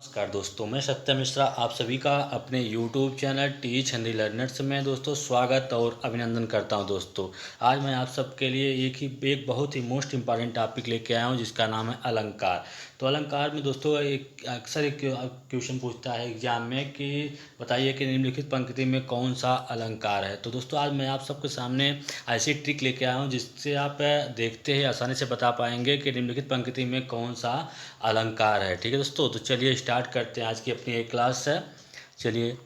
नमस्कार दोस्तों, मैं सत्यम मिश्रा आप सभी का अपने YouTube channel teach Hindi learners में दोस्तों स्वागत और अभिनंदन करता हूं। दोस्तों आज मैं आप सबके लिए एक बहुत ही मोस्ट इम्पॉर्टेंट टॉपिक लेके आया हूं जिसका नाम है अलंकार। तो अलंकार में दोस्तों अक्सर एक क्वेश्चन पूछता है एग्जाम में कि बताइए कि निम्नलिखित पंक्ति में कौन सा अलंकार है। तो दोस्तों आज मैं आप सबके सामने ऐसी ट्रिक लेके आया हूँ जिससे आप देखते ही आसानी से बता पाएंगे कि निम्नलिखित पंक्ति में कौन सा अलंकार है। ठीक है दोस्तों, तो चलिए स्टार्ट करते हैं आज की अपनी एक क्लास है। चलिए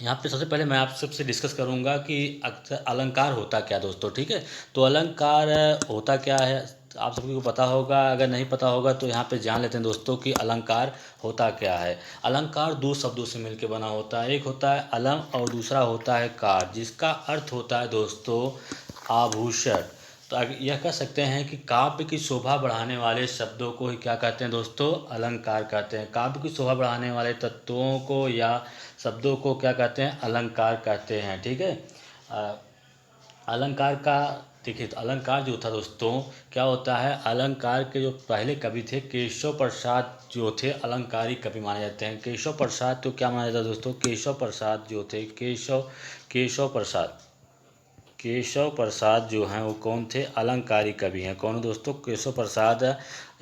यहाँ पे सबसे पहले मैं आप सबसे डिस्कस करूँगा कि अक्सर अलंकार होता क्या दोस्तों। ठीक है, तो अलंकार होता क्या है आप सभी को पता होगा, अगर नहीं पता होगा तो यहाँ पे जान लेते हैं दोस्तों कि अलंकार होता क्या है। अलंकार दो शब्दों से मिलकर बना होता है, एक होता है अलम और दूसरा होता है कार, जिसका अर्थ होता है दोस्तों आभूषण। तो यह कह सकते हैं कि काव्य की शोभा बढ़ाने वाले शब्दों को ही क्या कहते हैं दोस्तों, अलंकार कहते हैं। काव्य की शोभा बढ़ाने वाले तत्वों को या शब्दों को क्या कहते हैं, अलंकार कहते हैं। ठीक है, अलंकार का देखिए, तो अलंकार जो था दोस्तों क्या होता है, अलंकार के जो पहले कवि थे केशव प्रसाद जो थे अलंकारी कवि माने जाते हैं। केशव प्रसाद तो क्या माना जाता है दोस्तों, केशव प्रसाद जो थे केशव प्रसाद जो हैं वो कौन थे, अलंकारी कवि हैं। कौन दोस्तों, केशव प्रसाद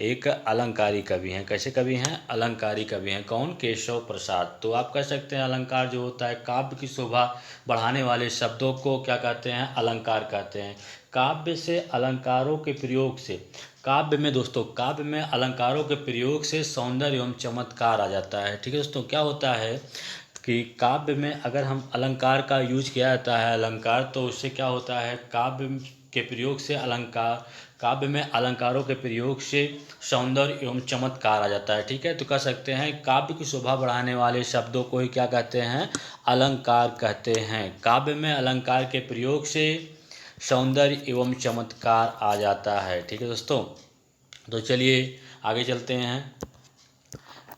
एक अलंकारी कवि हैं। कैसे कवि हैं, अलंकारी कवि हैं। कौन, केशव प्रसाद। तो आप कह सकते हैं अलंकार जो होता है काव्य की शोभा बढ़ाने वाले शब्दों को क्या कहते हैं, अलंकार कहते हैं। काव्य से अलंकारों के प्रयोग से काव्य में अलंकारों के प्रयोग से सौंदर्य एवं चमत्कार आ जाता है। ठीक है दोस्तों, क्या होता है कि काव्य में अगर हम अलंकार का यूज किया जाता है अलंकार, तो उससे क्या होता है, काव्य में अलंकारों के प्रयोग से सौंदर्य एवं चमत्कार आ जाता है। ठीक है, तो कह सकते हैं काव्य की शोभा बढ़ाने वाले शब्दों को ही क्या कहते हैं, अलंकार कहते हैं। काव्य में अलंकार के प्रयोग से सौंदर्य एवं चमत्कार आ जाता है। ठीक है दोस्तों, तो चलिए आगे चलते हैं।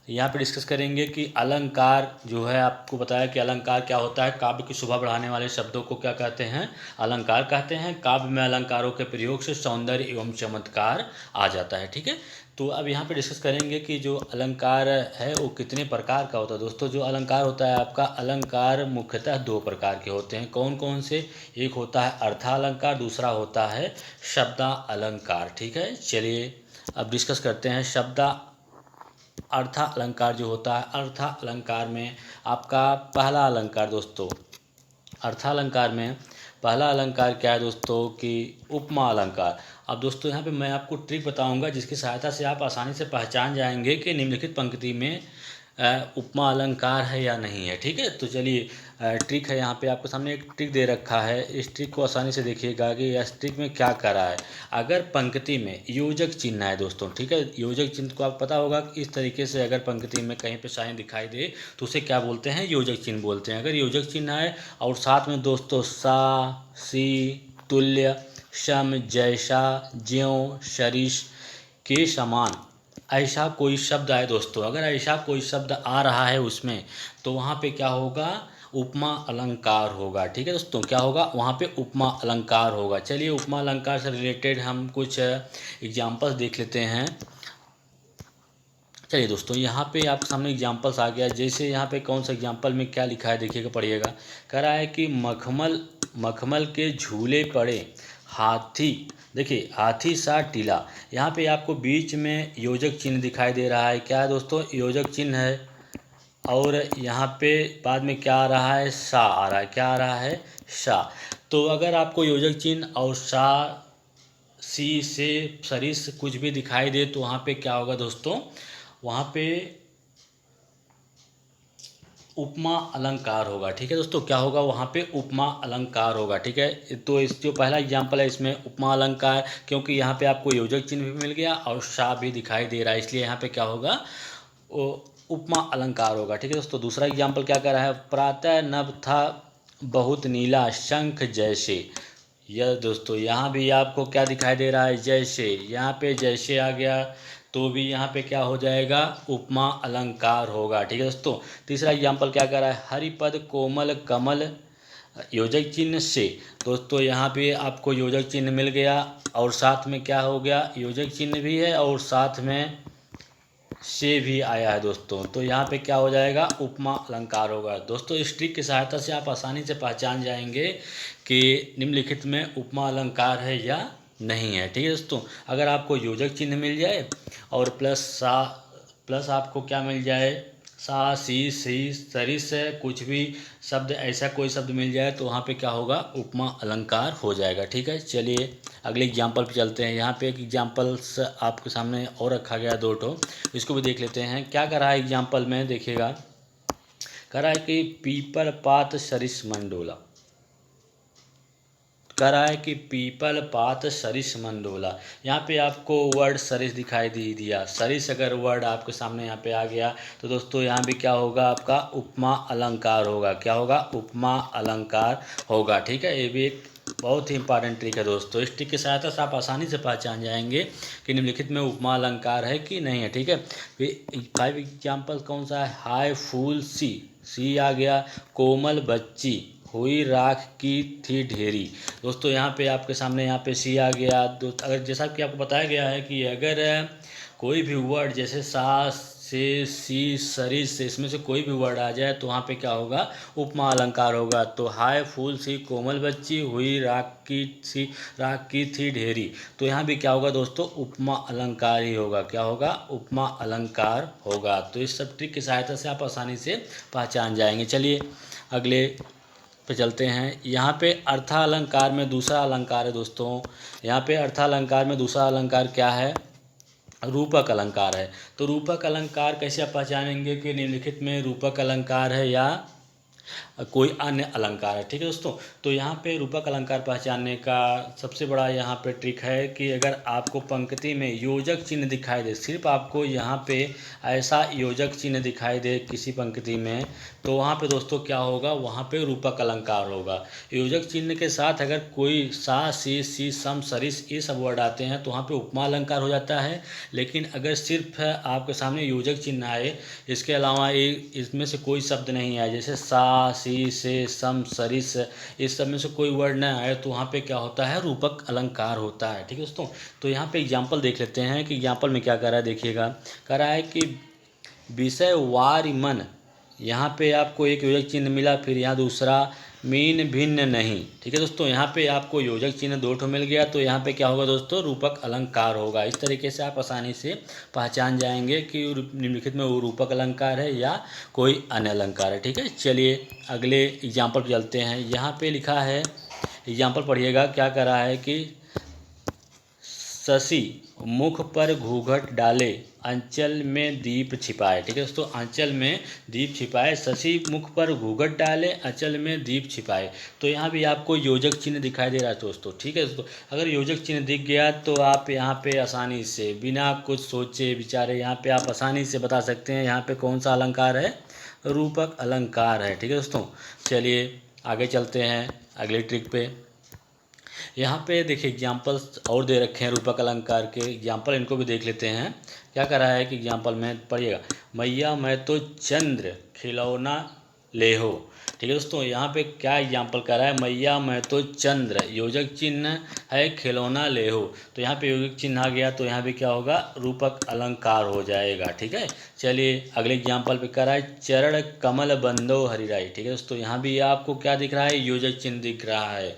यहाँ पे डिस्कस करेंगे कि अलंकार जो है, आपको बताया कि अलंकार क्या होता है, काव्य की शोभा बढ़ाने वाले शब्दों को क्या कहते हैं, अलंकार कहते हैं। काव्य में अलंकारों के प्रयोग से सौंदर्य एवं चमत्कार आ जाता है। ठीक है, तो अब यहाँ पे डिस्कस करेंगे कि जो अलंकार है वो कितने प्रकार का होता है। दोस्तों जो अलंकार होता है आपका, अलंकार मुख्यतः दो प्रकार के होते हैं। कौन कौन से, एक होता है अर्थालंकार, दूसरा होता है शब्दा अलंकार। ठीक है, चलिए अब डिस्कस करते हैं। अर्था अलंकार जो होता है, अर्था अलंकार में आपका पहला अलंकार दोस्तों, अर्थालंकार में पहला अलंकार क्या है दोस्तों कि उपमा अलंकार। अब दोस्तों यहाँ पे मैं आपको ट्रिक बताऊंगा जिसकी सहायता से आप आसानी से पहचान जाएंगे कि निम्नलिखित पंक्ति में उपमा अलंकार है या नहीं है। ठीक है, तो चलिए ट्रिक है, यहाँ पे आपके सामने एक ट्रिक दे रखा है। इस ट्रिक को आसानी से देखिएगा कि इस ट्रिक में क्या करा है। अगर पंक्ति में योजक चिन्ह है दोस्तों, ठीक है, योजक चिन्ह को आप पता होगा कि इस तरीके से अगर पंक्ति में कहीं पे साइन दिखाई दे तो उसे क्या बोलते हैं, योजक चिन्ह बोलते हैं। अगर योजक चिन्ह है और साथ में दोस्तों सा, सी, तुल्य, सम, जैसा, ज्यों, सरिस, के समान, ऐसा कोई शब्द आए दोस्तों, अगर ऐसा कोई शब्द आ रहा है उसमें, तो वहाँ पे क्या होगा, उपमा अलंकार होगा। ठीक है दोस्तों, क्या होगा, वहाँ पे उपमा अलंकार होगा। चलिए उपमा अलंकार से रिलेटेड हम कुछ एग्जाम्पल्स देख लेते हैं। चलिए दोस्तों यहाँ पे आपके सामने एग्जाम्पल्स आ गया। जैसे यहाँ पे कौन सा एग्जाम्पल में क्या लिखा है देखिएगा, पढ़िएगा। कह रहा है कि मखमल के झूले पड़े हाथी, देखिए हाथी सा टीला। यहाँ पे आपको बीच में योजक चिन्ह दिखाई दे रहा है। क्या है दोस्तों, योजक चिन्ह है। और यहाँ पे बाद में क्या आ रहा है, सा आ रहा है। क्या आ रहा है, सा। तो अगर आपको योजक चिन्ह और सा, सी से सरिस कुछ भी दिखाई दे तो वहाँ पे क्या होगा दोस्तों, वहाँ पे उपमा अलंकार होगा। ठीक है दोस्तों, क्या होगा, वहाँ पे उपमा अलंकार होगा। ठीक है, तो इस जो पहला एग्जाम्पल है इसमें उपमा अलंकार, क्योंकि यहाँ पे आपको योजक चिन्ह भी मिल गया और सा भी दिखाई दे रहा है, इसलिए यहाँ पे क्या होगा, वो उपमा अलंकार होगा। ठीक है दोस्तों, दूसरा एग्जाम्पल क्या कर रहा है, प्रातः नभ था बहुत नीला शंख जैसे। यह दोस्तों यहाँ भी आपको क्या दिखाई दे रहा है, जैसे। यहाँ पे जैसे आ गया तो भी यहाँ पे क्या हो जाएगा, उपमा अलंकार होगा। ठीक है दोस्तों, तीसरा एग्जाम्पल क्या कर रहा है, हरिपद कोमल कमल योजक चिन्ह से। दोस्तों यहाँ पे आपको योजक चिन्ह मिल गया और साथ में क्या हो गया, योजक चिन्ह भी है और साथ में से भी आया है दोस्तों। तो यहाँ पे क्या हो जाएगा, उपमा अलंकार होगा दोस्तों। इस ट्रिक की सहायता से आप आसानी से पहचान जाएंगे कि निम्नलिखित में उपमा अलंकार है या नहीं है। ठीक है दोस्तों, अगर आपको योजक चिन्ह मिल जाए और प्लस आपको क्या मिल जाए, सा सी सी सरिस है, कुछ भी शब्द ऐसा कोई शब्द मिल जाए तो वहाँ पे क्या होगा, उपमा अलंकार हो जाएगा। ठीक है, चलिए अगले एग्जाम्पल पे चलते हैं। यहाँ पे एक एग्जाम्पल्स आपके सामने और रखा गया दो ठो, इसको भी देख लेते हैं। क्या कर रहा है एग्जाम्पल में, देखिएगा। कह रहा है कि पीपल पात सरिस मंडोला, कह रहा है कि पीपल पात सरिस मंडोला। यहाँ पे आपको वर्ड सरिस दिखाई दिया। सरिस अगर वर्ड आपके सामने यहाँ पे आ गया तो दोस्तों यहाँ भी क्या होगा, आपका उपमा अलंकार होगा। क्या होगा, उपमा अलंकार होगा। ठीक है, ये भी एक बहुत ही इंपॉर्टेंट ट्रिक है दोस्तों। इस ट्रिक की सहायता से आप आसानी से पहचान जाएंगे कि निम्नलिखित में उपमा अलंकार है कि नहीं है। ठीक है, फाइव एग्जाम्पल कौन सा है, हाय फूल सी आ गया, कोमल बच्ची, हुई राख की थी ढेरी। दोस्तों यहाँ पे आपके सामने यहाँ पे सी आ गया। अगर जैसा कि आपको बताया गया है कि अगर कोई भी वर्ड जैसे सा से सी सरिस से इसमें से कोई भी वर्ड आ जाए तो वहाँ पे क्या होगा, उपमा अलंकार होगा। तो हाय फूल सी कोमल बच्ची, हुई राख की थी ढेरी। तो यहाँ भी क्या होगा दोस्तों, उपमा अलंकार ही होगा। क्या होगा, उपमा अलंकार होगा। तो इस सब ट्रिक की सहायता से आप आसानी से पहचान जाएंगे। चलिए अगले पे चलते हैं। यहाँ पे अर्थालंकार में दूसरा अलंकार है दोस्तों। यहाँ पे अर्थालंकार में दूसरा अलंकार क्या है, रूपक अलंकार है। तो रूपक अलंकार कैसे आप पहचानेंगे कि निम्नलिखित में रूपक अलंकार है या कोई अन्य अलंकार है। ठीक है दोस्तों, तो यहाँ पे रूपक अलंकार पहचानने का सबसे बड़ा यहाँ पे ट्रिक है कि अगर आपको पंक्ति में योजक चिन्ह दिखाई दे, सिर्फ आपको यहाँ पे ऐसा योजक चिन्ह दिखाई दे किसी पंक्ति में, तो वहाँ पे दोस्तों क्या होगा, वहाँ पे रूपक अलंकार होगा। योजक चिन्ह के साथ अगर कोई सा सी सम सरिस ये सब वर्ड आते हैं तो वहाँ पे उपमा अलंकार हो जाता है। लेकिन अगर सिर्फ आपके सामने योजक चिन्ह आए, इसके अलावा इसमें से कोई शब्द नहीं आए, जैसे सा सी से सम सरिस, इस सब में से कोई वर्ड ना आए, तो वहाँ पे क्या होता है, रूपक अलंकार होता है। ठीक है दोस्तों, तो यहाँ पे एग्जाम्पल देख लेते हैं कि एग्जाम्पल में क्या कर रहा है। देखिएगा, कह रहा है कि विषय वारि मन, यहाँ पे आपको एक योजक चिन्ह मिला, फिर यहाँ दूसरा मीन भिन्न नहीं। ठीक है दोस्तों, यहाँ पे आपको योजक चिन्ह दो ठो मिल गया, तो यहाँ पे क्या होगा दोस्तों, रूपक अलंकार होगा। इस तरीके से आप आसानी से पहचान जाएंगे कि निम्नलिखित में वो रूपक अलंकार है या कोई अन्य अलंकार है। ठीक है, चलिए अगले एग्जाम्पल पर चलते हैं। यहाँ पे लिखा है, एग्जाम्पल पढ़िएगा, क्या कर रहा है कि शशि मुख पर घूंघट डाले, अंचल में दीप छिपाए। ठीक है दोस्तों, अंचल में दीप छिपाए, शशि मुख पर घूंघट डाले, अंचल में दीप छिपाए। तो यहाँ भी आपको योजक चिन्ह दिखाई दे रहा है दोस्तों। ठीक है दोस्तों, अगर योजक चिन्ह दिख गया तो आप यहाँ पे आसानी से बिना कुछ सोचे विचारे यहाँ पे आप आसानी से बता सकते हैं यहाँ पे कौन सा अलंकार है, रूपक अलंकार है। ठीक है दोस्तों, चलिए आगे चलते हैं अगले ट्रिक पे। यहाँ पे देखिए एग्जाम्पल्स और दे रखे हैं रूपक अलंकार के एग्जाम्पल, इनको भी देख लेते हैं। क्या कर रहा है कि एग्जाम्पल में पढ़िएगा, मैया मैं तो चंद्र खिलौना ले हो। ठीक है दोस्तों, यहाँ पे क्या एग्जाम्पल कर रहा है, मैया मैं तो चंद्र, योजक चिन्ह है खिलौना ले हो। तो यहाँ पे योजक चिन्ह आ गया, तो यहाँ पे क्या होगा, रूपक अलंकार हो जाएगा। ठीक है, चलिए अगले एग्जाम्पल पे कर रहा है, चरण कमल बंदो हरिराई। ठीक है दोस्तों, यहाँ भी आपको क्या दिख रहा है, योजक चिन्ह दिख रहा है,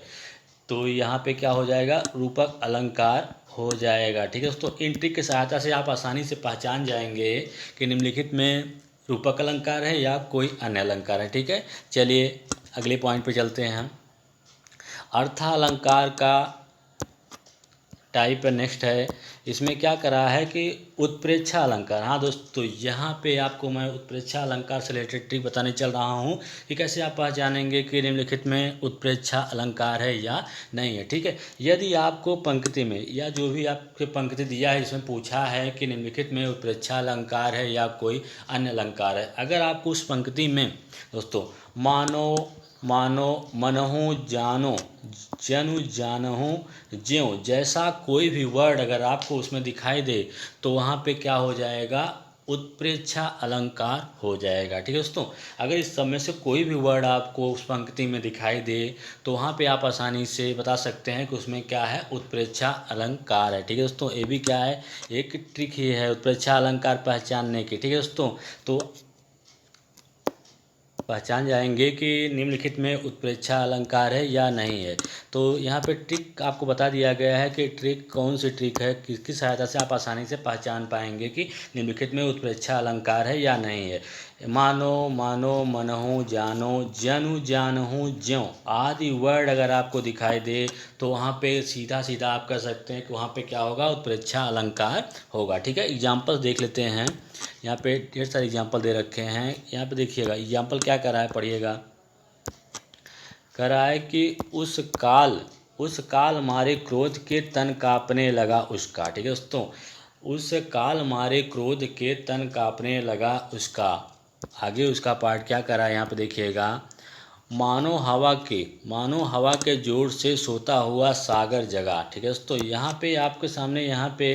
तो यहाँ पे क्या हो जाएगा, रूपक अलंकार हो जाएगा। ठीक है दोस्तों, इन ट्रिक की सहायता से आप आसानी से पहचान जाएंगे कि निम्नलिखित में रूपक अलंकार है या कोई अन्य अलंकार है। ठीक है, चलिए अगले पॉइंट पे चलते हैं हम। अर्थालंकार का टाइप नेक्स्ट है, इसमें क्या करा है कि उत्प्रेक्षा अलंकार। हाँ दोस्तों, यहाँ पे आपको मैं उत्प्रेक्षा अलंकार से रिलेटेड ट्रिक बताने चल रहा हूँ कि कैसे आप पहचानेंगे कि निम्नलिखित में उत्प्रेक्षा अलंकार है या नहीं है। ठीक है, यदि आपको पंक्ति में या जो भी आपके पंक्ति दिया है इसमें पूछा है कि निम्नलिखित में उत्प्रेक्षा अलंकार है या कोई अन्य अलंकार है, अगर आपको उस पंक्ति में दोस्तों मानो मनहु जानो, जनु जानहु ज्यों, जैसा कोई भी वर्ड अगर आपको उसमें दिखाई दे तो वहाँ पे क्या हो जाएगा, उत्प्रेक्षा अलंकार हो जाएगा। ठीक है दोस्तों, अगर इस सब में से कोई भी वर्ड आपको उस पंक्ति में दिखाई दे तो वहाँ पे आप आसानी से बता सकते हैं कि उसमें क्या है, उत्प्रेक्षा अलंकार है। ठीक है दोस्तों, ये भी क्या है, एक ट्रिक ही है उत्प्रेक्षा अलंकार पहचानने की। ठीक है दोस्तों, तो पहचान जाएंगे कि निम्नलिखित में उत्प्रेक्षा अलंकार है या नहीं है। तो यहाँ पे ट्रिक आपको बता दिया गया है कि ट्रिक कौन सी ट्रिक है, किसकी सहायता से आप आसानी से पहचान पाएंगे कि निम्नलिखित में उत्प्रेक्षा अलंकार है या नहीं है। मानो, मानो, मनहु, जानो, जनु, जानहु, ज्यों आदि वर्ड अगर आपको दिखाई दे तो वहाँ पे सीधा सीधा आप कह सकते हैं कि वहाँ पे क्या होगा, उत्प्रेक्षा अलंकार होगा। ठीक है, एग्जाम्पल देख लेते हैं। यहाँ पे ढेर सारे एग्जाम्पल दे रखे हैं। यहाँ पे देखिएगा एग्जाम्पल क्या कर रहा है, पढ़िएगा। कह रहा है कि उस काल मारे क्रोध के तन कांपने लगा उसका। ठीक है दोस्तों, उस काल मारे क्रोध के तन कांपने लगा उसका। आगे उसका पार्ट क्या कर रहा है, यहाँ पे देखिएगा। मानो हवा के जोर से सोता हुआ सागर जगा। ठीक है दोस्तों, यहाँ पे आपके सामने यहाँ पे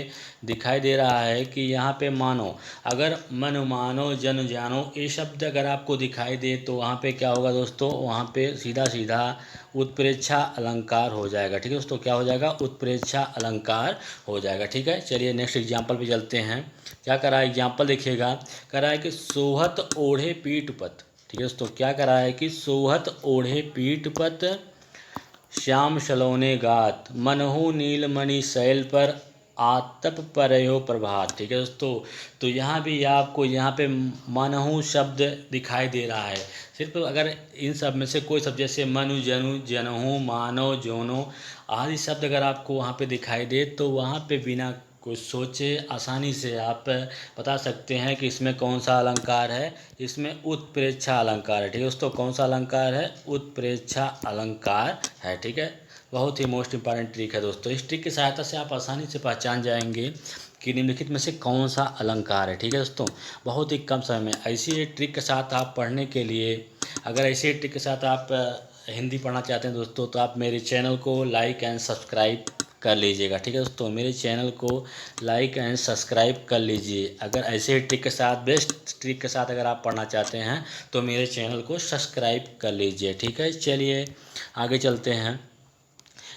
दिखाई दे रहा है कि यहाँ पे मानो, अगर मन, मानो, जन, जानो ये शब्द अगर आपको दिखाई दे तो वहाँ पे क्या होगा दोस्तों, वहाँ पे सीधा सीधा उत्प्रेक्षा अलंकार हो जाएगा। ठीक है दोस्तों, क्या हो जाएगा, उत्प्रेक्षा अलंकार हो जाएगा। ठीक है, चलिए नेक्स्ट एग्जाम्पल पे चलते हैं। क्या करा है, एग्जाम्पल देखिएगा। करा है कि सोहत ओढ़े पीठ पत। ठीक है दोस्तों, क्या करा है कि सोहत ओढ़े पीठ पत, श्याम सलोने गात, मनहु नीलमणि शैल पर, आतप परयो प्रभात। ठीक है दोस्तों, तो यहाँ भी आपको यहाँ पे मनहु शब्द दिखाई दे रहा है। सिर्फ अगर इन सब में से कोई शब्द जैसे मनु, जनु, जनहु, मानव, जोनो आदि शब्द अगर आपको वहाँ पे दिखाई दे तो वहाँ पे बिना कुछ सोचे आसानी से आप बता सकते हैं कि इसमें कौन सा अलंकार है, इसमें उत्प्रेक्षा अलंकार है। ठीक है दोस्तों, कौन सा अलंकार है, उत्प्रेक्षा अलंकार है। ठीक है, बहुत ही मोस्ट इंपॉर्टेंट ट्रिक है दोस्तों। इस ट्रिक की सहायता से आप आसानी से पहचान जाएंगे कि निम्नलिखित में से कौन सा अलंकार है। ठीक है दोस्तों, बहुत ही कम समय में ऐसी ट्रिक के साथ आप पढ़ने के लिए, अगर ऐसी ट्रिक के साथ आप हिंदी पढ़ना चाहते हैं दोस्तों तो आप मेरे चैनल को लाइक एंड सब्सक्राइब कर लीजिएगा। ठीक है दोस्तों, मेरे चैनल को लाइक एंड सब्सक्राइब कर लीजिए। अगर ऐसे ट्रिक के साथ, बेस्ट ट्रिक के साथ अगर आप पढ़ना चाहते हैं तो मेरे चैनल को सब्सक्राइब कर लीजिए। ठीक है, चलिए आगे चलते हैं।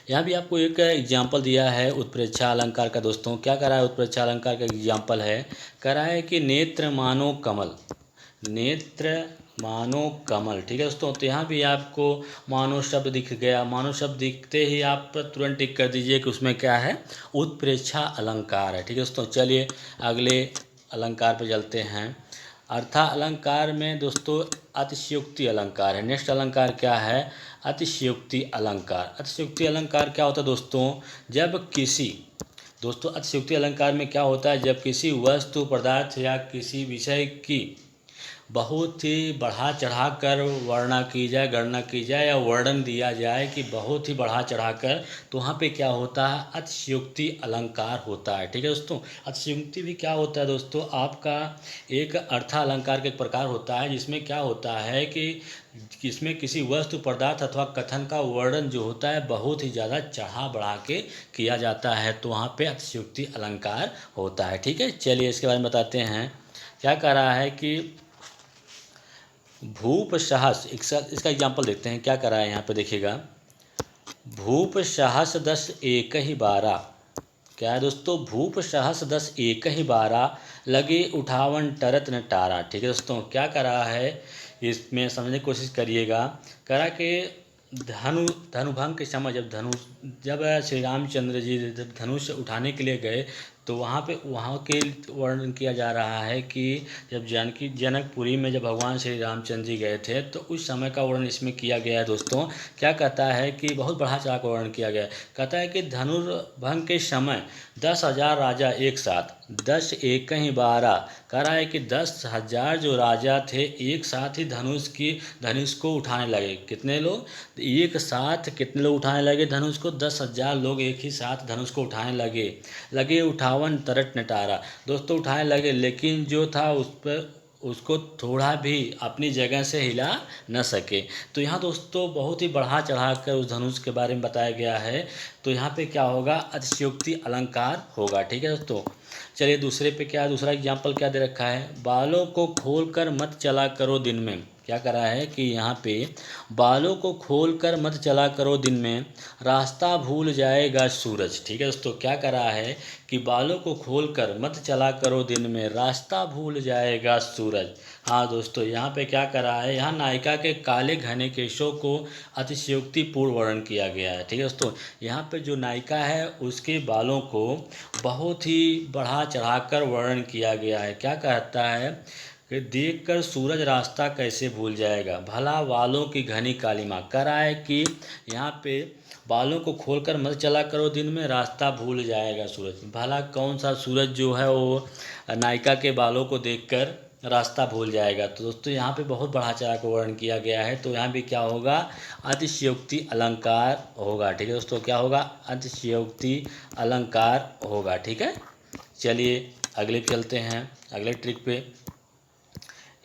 यहाँ भी आपको एक एग्जाम्पल दिया है उत्प्रेक्षा अलंकार का दोस्तों। क्या करा है, उत्प्रेक्षा अलंकार का एग्जाम्पल है, करा है कि नेत्र मानो कमल, नेत्र मानो कमल। ठीक है दोस्तों, तो यहाँ भी आपको मानो शब्द दिख गया। मानो शब्द दिखते ही आप तुरंत टिक कर दीजिए कि उसमें क्या है, उत्प्रेक्षा अलंकार है। ठीक है दोस्तों, चलिए अगले अलंकार पर चलते हैं। अर्था अलंकार में दोस्तों अतिशयोक्ति अलंकार है। नेक्स्ट अलंकार क्या है, अतिशयोक्ति अलंकार। अतिशयोक्ति अलंकार क्या होता है दोस्तों, जब किसी, दोस्तों अतिशयोक्ति अलंकार में क्या होता है, जब किसी वस्तु, पदार्थ या किसी विषय की बहुत ही बढ़ा चढ़ा कर वर्णना की जाए, गणना की जाए या वर्णन दिया जाए कि बहुत ही बढ़ा चढ़ा कर, तो वहाँ पे क्या होता है, अतिशयोक्ति अलंकार होता है। ठीक है दोस्तों, अतिशयोक्ति भी क्या होता है दोस्तों, आपका एक अर्था अलंकार का एक प्रकार होता है जिसमें क्या होता है कि इसमें किसी वस्तु, पदार्थ अथवा कथन का वर्णन जो होता है बहुत ही ज़्यादा चढ़ा बढ़ा के किया जाता है, तो वहाँ पे अतिशयोक्ति अलंकार होता है। ठीक है, चलिए इसके बारे में बताते हैं। क्या कह रहा है कि भूप साहस, इसका एग्जाम्पल देखते हैं। क्या करा है यहाँ पे देखिएगा। भूप साहस 10 एक ही बारा। क्या है दोस्तों, भूप साहस 10 एक ही बारा, लगे उठावन टरत न टारा। ठीक है दोस्तों, क्या करा है, इसमें समझने की कोशिश करिएगा। करा कि धनुभंग के समय जब श्री रामचंद्र जी जब धनुष उठाने के लिए गए तो वहाँ के वर्णन किया जा रहा है कि जब जनकपुरी में जब भगवान श्री रामचंद्र जी गए थे तो उस समय का वर्णन इसमें किया गया है दोस्तों। क्या कहता है कि बहुत बढ़ा चढ़ा कर वर्णन किया गया है। कहता है कि धनुर्भंग के समय 10,000 राजा एक साथ, 10 एक ही बारा, कह रहा है कि 10,000 जो राजा थे एक साथ ही धनुष को उठाने लगे। कितने लोग, एक साथ कितने लोग उठाने लगे धनुष को, 10,000 लोग एक ही साथ धनुष को उठाने लगे। उठावन तरट नटारा, दोस्तों उठाने लगे, लेकिन जो था उस पर उसको थोड़ा भी अपनी जगह से हिला न सके। तो यहाँ दोस्तों बहुत ही बढ़ा चढ़ा कर उस धनुष के बारे में बताया गया है। तो यहाँ पे क्या होगा, अतिशयोक्ति अलंकार होगा। ठीक है दोस्तों, चलिए दूसरे पे क्या, दूसरा एग्जाम्पल क्या दे रखा है, बालों को खोल कर मत चला करो दिन में। क्या करा है कि यहाँ पे बालों को खोल कर मत चला करो दिन में, रास्ता भूल जाएगा सूरज। ठीक है दोस्तों, क्या करा है कि बालों को खोल कर मत चला करो दिन में, रास्ता भूल जाएगा सूरज। हाँ दोस्तों, यहाँ पे क्या करा है, यहाँ नायिका के काले घने केशों को अतिशयोक्तिपूर्ण वर्णन किया गया है। ठीक है दोस्तों, यहाँ पे जो नायिका है उसके बालों को बहुत ही बढ़ा चढ़ाकर वर्णन किया गया है। क्या कहता है कि देख कर सूरज रास्ता कैसे भूल जाएगा, भला बालों की घनी कालीमा। करा है कि यहाँ पे बालों को खोलकर मत चला करो दिन में, रास्ता भूल जाएगा सूरज। भला कौन सा सूरज जो है वो नायिका के बालों को देखकर रास्ता भूल जाएगा। तो दोस्तों यहाँ पे बहुत बढ़ा चढ़ा कर वर्णन किया गया है। तो यहाँ भी क्या होगा, अतिशयोक्ति अलंकार होगा। ठीक है दोस्तों, क्या होगा, अतिशयोक्ति अलंकार होगा। ठीक है, चलिए अगले पे चलते हैं, अगले ट्रिक पे।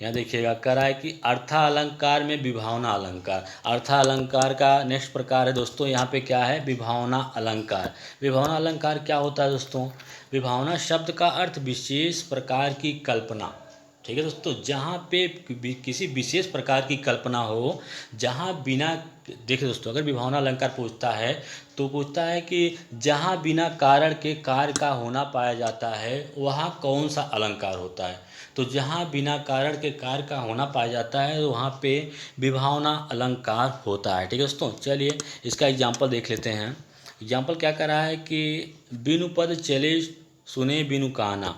यहाँ देखिएगा, करा है कि अर्था अलंकार में विभावना अलंकार। अर्था अलंकार का नेक्स्ट प्रकार है दोस्तों, यहाँ पे क्या है, विभावना अलंकार। विभावना अलंकार क्या होता है दोस्तों, विभावना शब्द का अर्थ विशेष प्रकार की कल्पना। ठीक है दोस्तों, जहाँ पे किसी विशेष प्रकार की कल्पना हो, जहाँ बिना, देखिए दोस्तों अगर विभावना अलंकार पूछता है तो पूछता है कि जहाँ बिना कारण के कार्य का होना पाया जाता है वहाँ कौन सा अलंकार होता है। तो जहाँ बिना कारण के कार्य का होना पाया जाता है तो वहाँ पे विभावना अलंकार होता है। ठीक है दोस्तों, चलिए इसका एग्जाम्पल देख लेते हैं। एग्जाम्पल क्या कर रहा है कि बिनु पद चले सुने बिनु काना।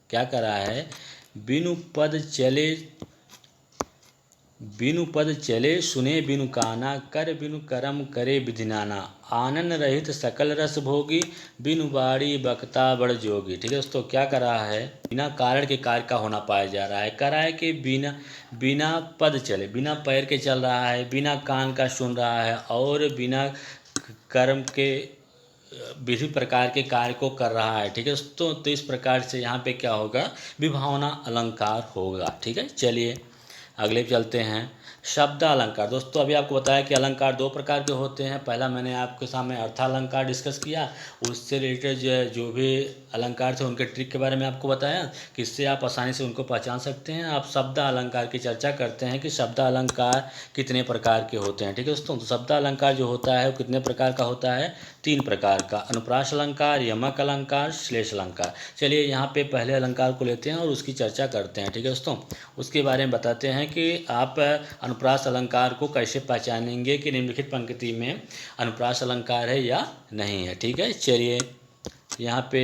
क्या कर रहा है, बिनु पद चले सुने बिनु काना, कर बिनु करम करे विधिनाना, आनंद रहित सकल रस भोगी, बिनु बाड़ी बकता बड़ जोगी। ठीक है दोस्तों, क्या कर रहा है, बिना कारण के कार्य का होना पाया जा रहा है। कर रहा है कि बिना पद चले, बिना पैर के चल रहा है, बिना कान का सुन रहा है और बिना कर्म के विभिन्न प्रकार के कार्य को कर रहा है। ठीक है दोस्तों, तो इस प्रकार से यहाँ पे क्या होगा, विभावना अलंकार होगा। ठीक है, चलिए अगले पे चलते हैं, शब्द अलंकार। दोस्तों अभी आपको बताया कि अलंकार दो प्रकार के होते हैं। पहला मैंने आपके सामने अर्थालंकार डिस्कस किया, उससे रिलेटेड जो भी अलंकार थे उनके ट्रिक के बारे में आपको बताया कि इससे आप आसानी से उनको पहचान सकते हैं। आप शब्द अलंकार की चर्चा करते हैं कि शब्द अलंकार कितने प्रकार के होते हैं। ठीक है दोस्तों, तो शब्द अलंकार जो होता है वो कितने प्रकार का होता है, 3 प्रकार का, अनुप्रास अलंकार, यमक अलंकार, श्लेष अलंकार। चलिए यहाँ पे पहले अलंकार को लेते हैं और उसकी चर्चा करते हैं। ठीक है दोस्तों, उसके बारे में बताते हैं कि आप अनुप्रास अलंकार को कैसे पहचानेंगे कि निम्नलिखित पंक्ति में अनुप्रास अलंकार है या नहीं है। ठीक है, चलिए यहाँ पे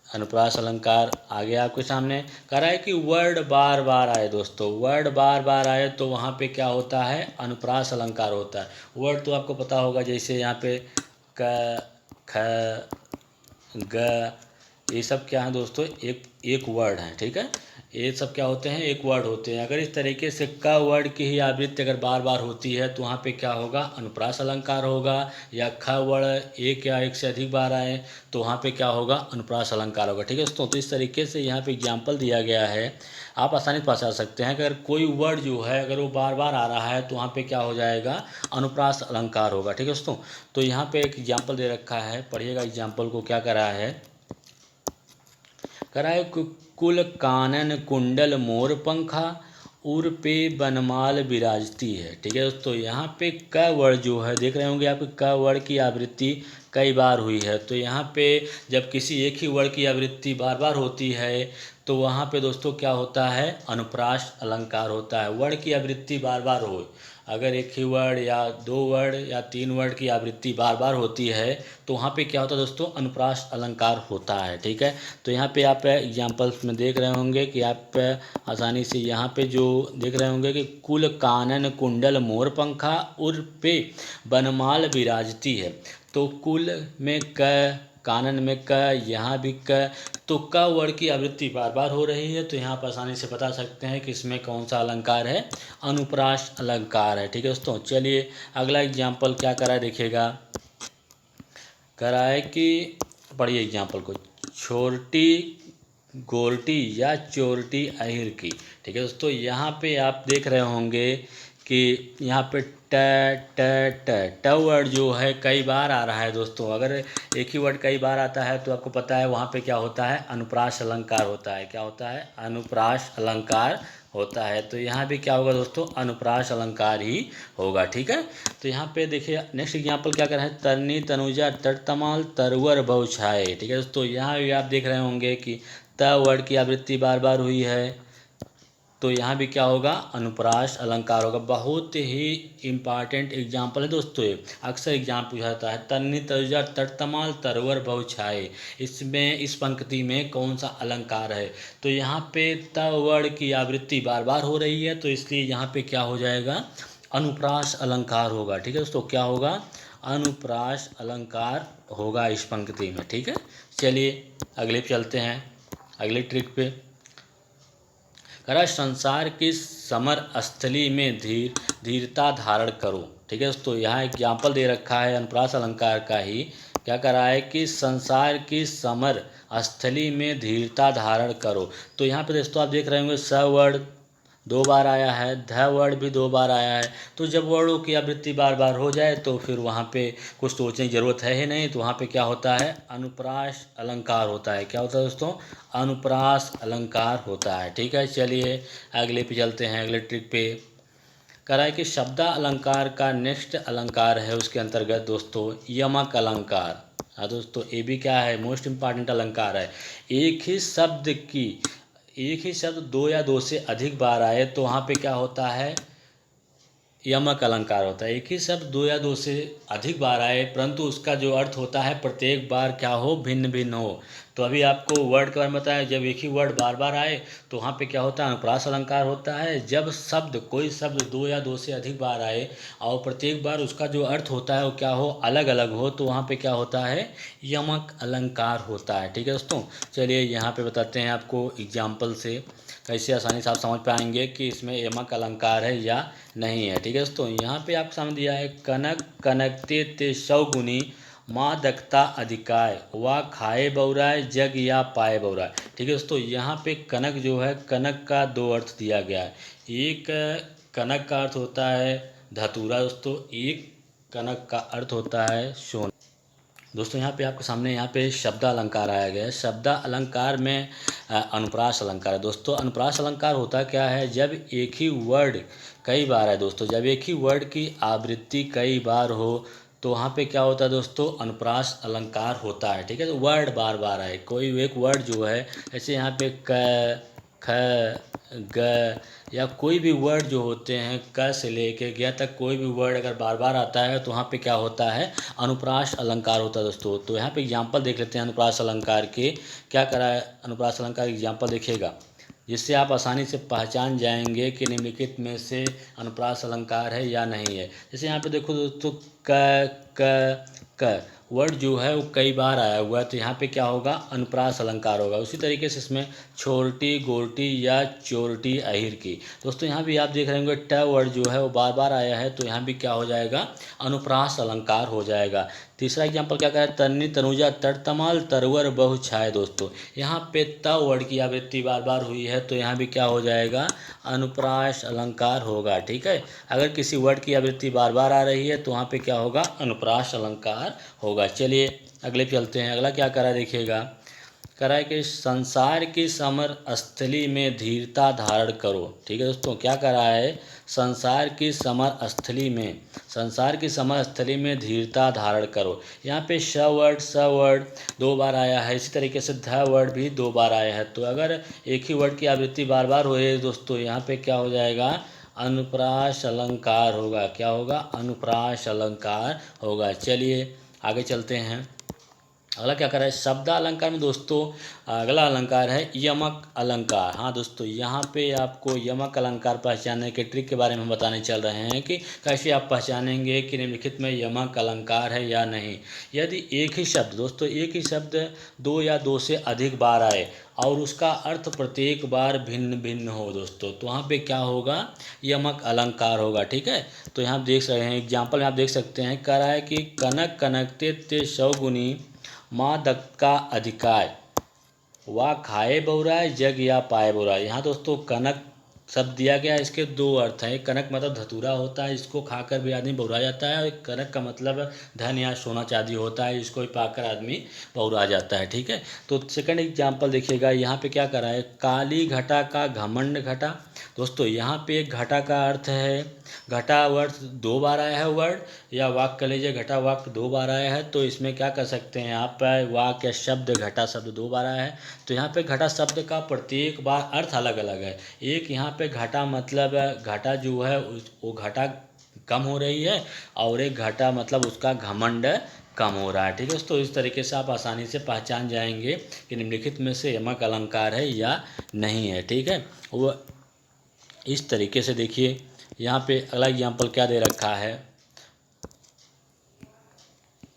अनुप्रास अलंकार आ गया आपके सामने। कह रहा है कि वर्ड बार बार आए। दोस्तों वर्ड बार बार आए तो वहाँ पे क्या होता है, अनुप्रास अलंकार होता है। वर्ड तो आपको पता होगा, जैसे यहाँ पे क, ख, ग, ये सब क्या है दोस्तों, एक वर्ड है। ठीक है, ये सब क्या होते हैं, एक वर्ड होते हैं। अगर इस तरीके से क वर्ड की ही आवृत्ति अगर बार बार होती है तो वहाँ पे क्या होगा, अनुप्रास अलंकार होगा। या ख वर्ड एक या एक से अधिक बार आए तो वहाँ पे क्या होगा, अनुप्रास अलंकार होगा। ठीक है दोस्तों, तो इस तरीके से यहाँ पे एग्जाम्पल दिया गया है, आप आसानी से पहचान सकते हैं कि अगर कोई वर्ड जो है अगर वो बार बार आ रहा है तो वहाँ पे क्या हो जाएगा, अनुप्रास अलंकार होगा। ठीक है दोस्तों, तो यहाँ पे एक एग्जाम्पल दे रखा है, पढ़िएगा एग्जाम्पल को। क्या करा है, कराए कुल कानन कुंडल मोर पंखा, उर पे बनमाल विराजती है। ठीक है दोस्तों, यहाँ पे क वर्ड जो है देख रहे होंगे आप, क वर्ड की आवृत्ति कई बार हुई है। तो यहाँ पे जब किसी एक ही वर्ड की आवृत्ति बार बार होती है तो वहाँ पे दोस्तों क्या होता है, अनुप्रास अलंकार होता है। वर्ड की आवृत्ति बार बार हो, अगर एक ही वर्ड या 2 वर्ड या 3 वर्ड की आवृत्ति बार बार होती है तो वहाँ पे क्या होता है दोस्तों, अनुप्रास अलंकार होता है। ठीक है, तो यहाँ पे आप एग्जाम्पल्स में देख रहे होंगे कि आप आसानी से यहाँ पे जो देख रहे होंगे कि कुल कानन कुंडल मोर पंखा, उर पे बनमाल विराजती है। तो कुल में क, कानन में क, यहाँ भी क, तो क वर्ड की आवृत्ति बार बार हो रही है। तो यहाँ पर आसानी से बता सकते हैं कि इसमें कौन सा अलंकार है, अनुप्रास अलंकार है। ठीक है दोस्तों, चलिए अगला एग्जाम्पल क्या करा है देखिएगा। करा है कि पढ़िए एग्जाम्पल को, छोटी गोरटी या चोरटी अहिर की। ठीक है दोस्तों, यहाँ पे आप देख रहे होंगे कि यहाँ पे ट ट ट ट वर्ड जो है कई बार आ रहा है दोस्तों। अगर एक ही वर्ड कई बार आता है तो आपको पता है वहाँ पे क्या होता है, अनुप्रास अलंकार होता है। क्या होता है, अनुप्रास अलंकार होता है। तो यहाँ भी क्या होगा दोस्तों, अनुप्रास अलंकार ही होगा। ठीक है, तो यहाँ पे देखिए नेक्स्ट एग्जाम्पल क्या कर रहे हैं, तरनी तनुजा तटतमाल तरवर बहुछाए। ठीक है दोस्तों, यहाँ भी आप देख रहे होंगे कि त वर्ड की आवृत्ति बार बार हुई है, तो यहाँ भी क्या होगा, अनुप्रास अलंकार होगा। बहुत ही इम्पॉर्टेंट एग्जाम्पल है दोस्तों ये, अक्सर एग्जाम पूछा जाता है। तन्नी तनुजा तटतमाल तरवर बहुछाए, इसमें इस पंक्ति में कौन सा अलंकार है। तो यहाँ पे त वर्ड की आवृत्ति बार बार हो रही है, तो इसलिए यहाँ पे क्या हो जाएगा, अनुप्रास अलंकार होगा। ठीक है दोस्तों, क्या होगा, अनुप्रास अलंकार होगा इस पंक्ति में। ठीक है, चलिए अगले पे चलते हैं, अगले ट्रिक पे। करा संसार की समर स्थली में धीरता धारण करो। ठीक है दोस्तों, यहाँ एग्जाम्पल दे रखा है अनुप्रास अलंकार का ही। क्या करा है कि संसार की समर स्थली में धीरता धारण करो। तो यहाँ पे दोस्तों आप देख रहे होंगे स वर्ड 2 बार आया है, ध वर्ड भी 2 बार आया है। तो जब वर्डों की आवृत्ति बार बार हो जाए तो फिर वहाँ पे कुछ सोचने की ज़रूरत है ही नहीं, तो वहाँ पे क्या होता है, अनुप्रास अलंकार होता है। क्या होता है दोस्तों, अनुप्रास अलंकार होता है। ठीक है, चलिए अगले पे चलते हैं, अगले ट्रिक पे। करा है कि शब्दा अलंकार का नेक्स्ट अलंकार है उसके अंतर्गत दोस्तों यमक अलंकार। हाँ दोस्तों, ये भी क्या है, मोस्ट इम्पॉर्टेंट अलंकार है। एक ही शब्द 2 या 2 से अधिक बार आए तो वहाँ पे क्या होता है, यमक अलंकार होता है। एक ही शब्द 2 या 2 से अधिक बार आए परंतु उसका जो अर्थ होता है प्रत्येक बार क्या हो, भिन्न भिन्न हो। तो अभी आपको वर्ड के बारे में बताया, जब एक ही वर्ड बार बार आए तो वहाँ पे क्या होता है, अनुप्रास अलंकार होता है। जब कोई शब्द 2 या 2 से अधिक बार आए और प्रत्येक बार उसका जो अर्थ होता है वो क्या हो, अलग अलग हो, तो वहाँ पे क्या होता है, यमक अलंकार होता है। ठीक है दोस्तों, चलिए यहाँ पे बताते हैं आपको एग्जाम्पल से, कैसे आसानी से आप समझ पाएंगे कि इसमें यमक अलंकार है या नहीं है। ठीक है दोस्तों, यहाँ पे आपको समझ दिया है, कनक कनकते ते सौगुनी माँ दकता अधिकाय वा खाए बौराय जग या पाए बौराय। ठीक है दोस्तों, यहाँ पे कनक जो है, कनक का 2 अर्थ दिया गया है। एक कनक का अर्थ होता है धतूरा दोस्तों, एक कनक का अर्थ होता है सोना। दोस्तों यहाँ पे आपके सामने यहाँ पे शब्द अलंकार आया गया है। शब्द अलंकार में अनुप्रास अलंकार है दोस्तों। अनुप्रास अलंकार होता क्या है, जब एक ही वर्ड कई बार है दोस्तों, जब एक ही वर्ड की आवृत्ति कई बार हो तो वहाँ पे क्या होता है दोस्तों, अनुप्रास अलंकार होता है। ठीक है, तो वर्ड बार बार आए, कोई एक वर्ड जो है, जैसे यहाँ पे क ख ग या कोई भी वर्ड जो होते हैं, क से लेके ग तक कोई भी वर्ड अगर बार बार आता है तो वहाँ पे क्या होता है, अनुप्रास अलंकार होता है दोस्तों। तो यहाँ पे एग्जाम्पल देख लेते हैं अनुप्रास अलंकार के। क्या करा है, अनुप्रास अलंकार एग्जाम्पल देखिएगा, जिससे आप आसानी से पहचान जाएंगे कि निम्नलिखित में से अनुप्रास अलंकार है या नहीं है। जैसे यहाँ पे देखो दोस्तों, क वर्ड जो है वो कई बार आया हुआ है, तो यहाँ पे क्या होगा, अनुप्रास अलंकार होगा। उसी तरीके से इसमें छोरटी गोरटी या चोरटी अहिर की। दोस्तों यहाँ भी आप देख रहे होंगे ट वर्ड जो है वो बार बार आया है, तो यहाँ भी क्या हो जाएगा, अनुप्रास अलंकार हो जाएगा। तीसरा एग्जाम्पल क्या करें, तन्नी तनुजा तटतमाल तरवर बहु छाए। दोस्तों यहाँ पे त वर्ड की आवृत्ति बार बार हुई है, तो यहाँ भी क्या हो जाएगा, अनुप्रास अलंकार होगा। ठीक है, अगर किसी वर्ड की आवृत्ति बार बार आ रही है तो वहाँ पे क्या होगा, अनुप्रास अलंकार होगा। चलिए अगले पे चलते हैं, अगला क्या करा देखिएगा, करा है कि संसार की समर स्थली में धीरता धारण करो। ठीक है दोस्तों, क्या करा है, संसार की समर स्थली में धीरता धारण करो। यहाँ पे स वर्ड 2 बार आया है, इसी तरीके से ध वर्ड भी 2 बार आया है। तो अगर एक ही वर्ड की आवृत्ति बार बार हो रही है दोस्तों, यहाँ पे क्या हो जाएगा, अनुप्रास अलंकार होगा। क्या होगा, अनुप्रास अलंकार होगा। चलिए आगे चलते हैं, अगला क्या कर रहा है, शब्द अलंकार में दोस्तों अगला अलंकार है यमक अलंकार। हाँ दोस्तों, यहाँ पे आपको यमक अलंकार पहचानने के ट्रिक के बारे में हम बताने चल रहे हैं कि कैसे आप पहचानेंगे कि निम्नलिखित में यमक अलंकार है या नहीं। यदि एक ही शब्द 2 या 2 से अधिक बार आए और उसका अर्थ प्रत्येक बार भिन्न भिन्न हो दोस्तों, तो वहाँ पे क्या होगा, यमक अलंकार होगा। ठीक है, तो यहाँ आप देख रहे हैं एग्जाम्पल में आप देख सकते हैं, कह रहा है कि कनक कनकते ते सौगुनी माँ दक्का अधिकाय वा खाए बहुराए जग या पाए बहुराए। यहाँ दोस्तों कनक शब्द दिया गया है, इसके दो अर्थ हैं। एक कनक मतलब धतूरा होता है, इसको खाकर भी आदमी बहुरा जाता है, और एक कनक का मतलब धन या सोना चांदी होता है, इसको भी पाकर आदमी बहुरा जाता है। ठीक है, तो सेकंड एग्जाम्पल देखिएगा, यहाँ पे क्या करा है, काली घटा का घमंड घटा। दोस्तों यहाँ पे एक घटा का अर्थ है, घटा वर्ड दो बार आया है वर्ड, या वाक्य कह लीजिए घटा वाक्य दो बार आया है, तो इसमें क्या कर सकते हैं आप, वाक्य शब्द घटा शब्द दो बार आया है, तो यहाँ पे घटा शब्द का प्रत्येक बार अर्थ अलग अलग है। एक यहाँ पे घटा मतलब घटा जो है वो घटा कम हो रही है, और एक घटा मतलब उसका घमंड कम हो रहा है। ठीक है दोस्तों, इस तरीके से आप आसानी से पहचान जाएंगे कि निम्नलिखित में से यमक अलंकार है या नहीं है। ठीक है, वो इस तरीके से देखिए, यहाँ पे अगला एग्जाम्पल क्या दे रखा है,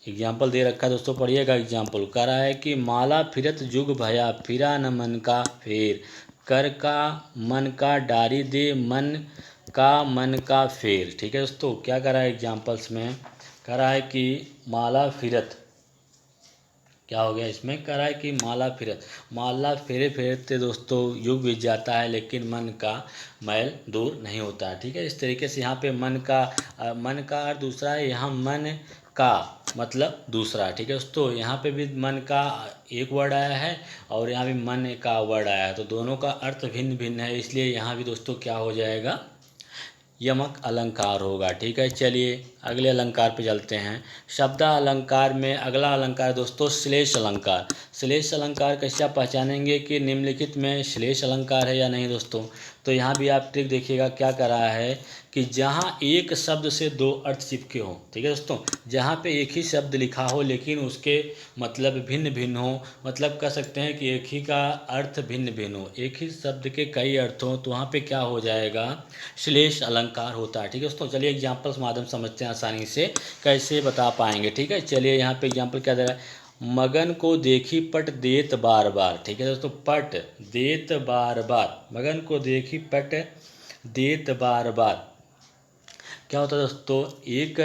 एग्जाम्पल दे रखा है दोस्तों, पढ़िएगा। एग्जाम्पल कह रहा है कि माला फिरत जुग भया फिरा न मन का फेर, कर का मन का डारी दे मन का फेर। ठीक है दोस्तों, क्या कह रहा है एग्जाम्पल्स में, कह रहा है कि माला फिरत, क्या हो गया इसमें, कह रहा है कि माला फेरे फेरते दोस्तों युग बीत जाता है, लेकिन मन का मैल दूर नहीं होता है। ठीक है, इस तरीके से यहाँ पे मन का अर्थ दूसरा है, यहाँ मन का मतलब दूसरा। ठीक है दोस्तों, यहाँ पे भी मन का एक वर्ड आया है, और यहाँ भी मन का वर्ड आया है, तो दोनों का अर्थ भिन्न भिन्न है, इसलिए यहाँ भी दोस्तों क्या हो जाएगा, यमक अलंकार होगा। ठीक है, चलिए अगले अलंकार पे चलते हैं। शब्द अलंकार में अगला अलंकार दोस्तों श्लेष अलंकार। श्लेष अलंकार कैसे आप पहचानेंगे कि निम्नलिखित में श्लेष अलंकार है या नहीं दोस्तों, तो यहाँ भी आप ट्रिक देखिएगा, क्या कर रहा है कि जहाँ एक शब्द से दो अर्थ चिपके हों। ठीक है दोस्तों, जहाँ पे एक ही शब्द लिखा हो लेकिन उसके मतलब भिन्न भिन्न हो, मतलब कह सकते हैं कि एक ही का अर्थ भिन्न भिन्न हो, एक ही शब्द के कई अर्थ हों, तो वहाँ पे क्या हो जाएगा, श्लेष अलंकार होता है। ठीक है दोस्तों, चलिए एग्जाम्पल्स माध्यम समझते हैं आसानी से कैसे बता पाएंगे। ठीक है, चलिए यहाँ पे एग्जाम्पल क्या दे रहा है, मगन को देखी पट देत बार बार। ठीक है दोस्तों, पट देत बार बार, मगन को देखी पट देत बार बार, क्या होता है दोस्तों, एक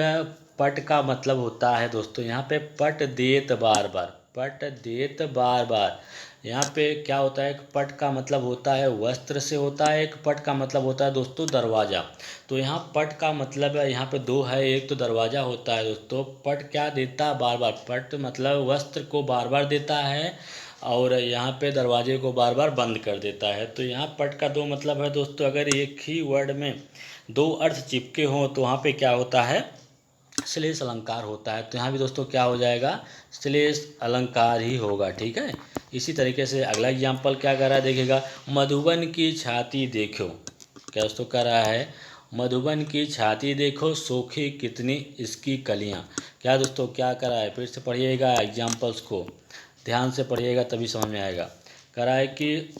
पट का मतलब होता है दोस्तों यहाँ पे पट देत बार बार, पट देत बार बार, यहाँ पे क्या होता है, एक पट का मतलब होता है वस्त्र से होता है, एक पट का मतलब होता है दोस्तों दरवाज़ा। तो यहाँ पट का मतलब है, यहाँ पे दो है, एक तो दरवाज़ा होता है दोस्तों, पट क्या देता है बार बार, पट मतलब वस्त्र को बार बार देता है, और यहाँ पे दरवाजे को बार बार बंद कर देता है। तो यहाँ पट का दो मतलब है दोस्तों, अगर एक ही वर्ड में दो अर्थ चिपके हों तो वहाँ पे क्या होता है, श्लेष अलंकार होता है। तो यहाँ भी दोस्तों क्या हो जाएगा, श्लेष अलंकार ही होगा। ठीक है, इसी तरीके से अगला एग्जाम्पल क्या कर रहा है देखिएगा, मधुबन की छाती देखो। क्या दोस्तों कर रहा है, मधुबन की छाती देखो सोखी कितनी इसकी कलियाँ। क्या दोस्तों क्या कर रहा है, फिर से पढ़िएगा, एग्जाम्पल्स को ध्यान से पढ़िएगा तभी समझ में आएगा। कह रहा है कि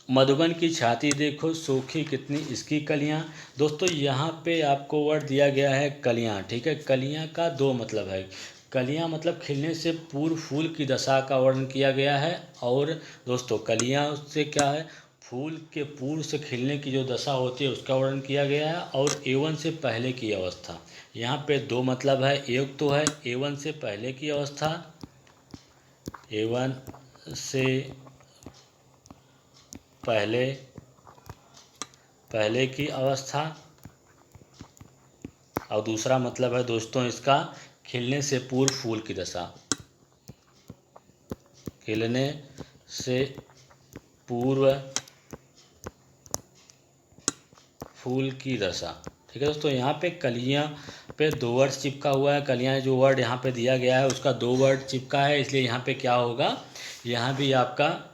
मधुबन की छाती देखो सूखी कितनी इसकी कलियां। दोस्तों यहाँ पे आपको वर्ड दिया गया है कलियां। ठीक है, कलियां का दो मतलब है, कलियां मतलब खिलने से पूर्व फूल की दशा का वर्णन किया गया है, और दोस्तों कलियां से क्या है, फूल के पूर्व से खिलने की जो दशा होती है उसका वर्णन किया गया है, और एवन से पहले की अवस्था। यहाँ पे दो मतलब है, एक तो है एवन से पहले की अवस्था, एवन से पहले की अवस्था, और दूसरा मतलब है दोस्तों इसका खिलने से पूर्व फूल की दशा, खिलने से पूर्व फूल की दशा। ठीक है दोस्तों, यहाँ पे कलियाँ पे दो वर्ड चिपका हुआ है, कलियाँ जो वर्ड यहाँ पे दिया गया है उसका दो वर्ड चिपका है, इसलिए यहाँ पे क्या होगा, यहाँ भी आपका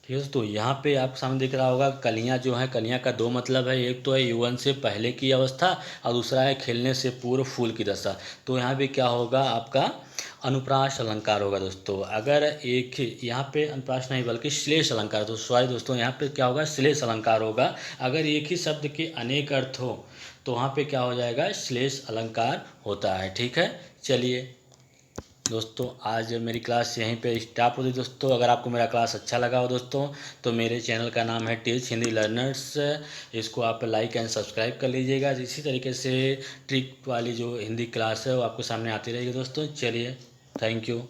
ठीक है दोस्तों, यहाँ पे आप सामने दिख रहा होगा कलियाँ जो हैं, कलियाँ का दो मतलब है, एक तो है यौवन से पहले की अवस्था, और दूसरा है खिलने से पूर्व फूल की दशा। तो यहाँ पे क्या होगा, आपका अनुप्रास अलंकार होगा दोस्तों। अगर एक ही यहाँ पे अनुप्रास नहीं बल्कि श्लेष अलंकार, तो सॉरी दोस्तों यहाँ पे क्या होगा, श्लेष अलंकार होगा। अगर एक ही शब्द के अनेक अर्थ हो तो वहाँ पे क्या हो जाएगा, श्लेष अलंकार होता है। ठीक है, चलिए दोस्तों आज मेरी क्लास यहीं पे स्टॉप होती है। दोस्तों अगर आपको मेरा क्लास अच्छा लगा हो दोस्तों, तो मेरे चैनल का नाम है टीच हिंदी लर्नर्स, इसको आप लाइक एंड सब्सक्राइब कर लीजिएगा। इसी तरीके से ट्रिक वाली जो हिंदी क्लास है वो आपको सामने आती रहेगी दोस्तों। चलिए, थैंक यू।